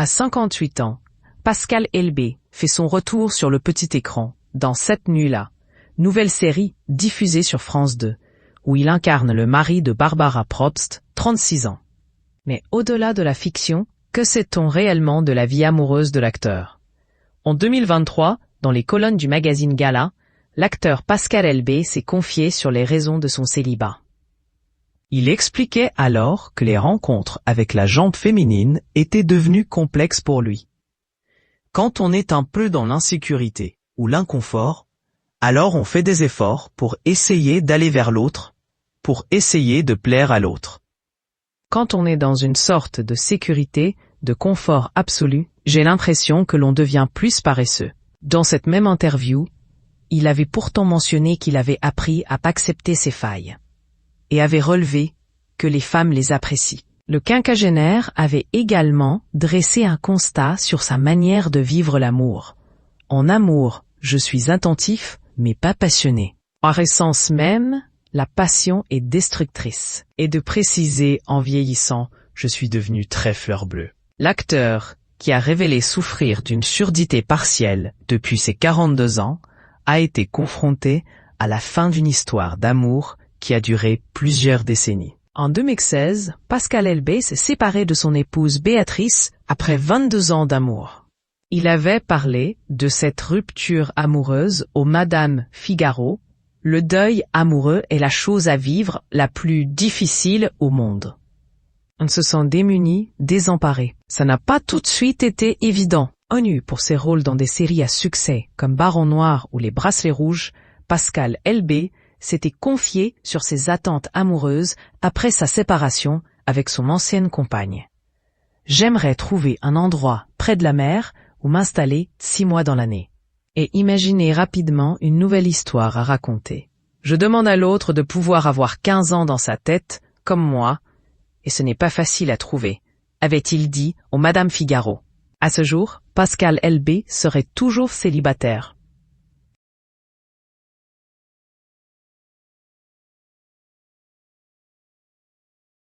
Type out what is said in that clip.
À 58 ans, Pascal Elbé fait son retour sur le petit écran dans Cette nuit-là, nouvelle série diffusée sur France 2, où il incarne le mari de Barbara Probst, 36 ans. Mais au-delà de la fiction, que sait-on réellement de la vie amoureuse de l'acteur? En 2023, dans les colonnes du magazine Gala, l'acteur Pascal Elbé s'est confié sur les raisons de son célibat. Il expliquait alors que les rencontres avec la gente féminine étaient devenues complexes pour lui. Quand on est un peu dans l'insécurité ou l'inconfort, alors on fait des efforts pour essayer d'aller vers l'autre, pour essayer de plaire à l'autre. Quand on est dans une sorte de sécurité, de confort absolu, j'ai l'impression que l'on devient plus paresseux. Dans cette même interview, il avait pourtant mentionné qu'il avait appris à accepter ses failles et avait relevé que les femmes les apprécient. Le quinquagénaire avait également dressé un constat sur sa manière de vivre l'amour. En amour, je suis attentif, mais pas passionné. Par essence même, la passion est destructrice. Et de préciser en vieillissant, je suis devenu très fleur bleue. L'acteur, qui a révélé souffrir d'une surdité partielle depuis ses 42 ans, a été confronté à la fin d'une histoire d'amour qui a duré plusieurs décennies. En 2016, Pascal Elbé s'est séparé de son épouse Béatrice après 22 ans d'amour. Il avait parlé de cette rupture amoureuse au Madame Figaro. Le deuil amoureux est la chose à vivre la plus difficile au monde. On se sent démuni, désemparé. Ça n'a pas tout de suite été évident. Connu pour ses rôles dans des séries à succès comme Baron Noir ou Les Bracelets Rouges, Pascal Elbé s'était confié sur ses attentes amoureuses après sa séparation avec son ancienne compagne. J'aimerais trouver un endroit près de la mer où m'installer 6 mois dans l'année. Et imaginer rapidement une nouvelle histoire à raconter. Je demande à l'autre de pouvoir avoir 15 ans dans sa tête, comme moi, et ce n'est pas facile à trouver, avait-il dit au Madame Figaro. À ce jour, Pascal Elbé serait toujours célibataire.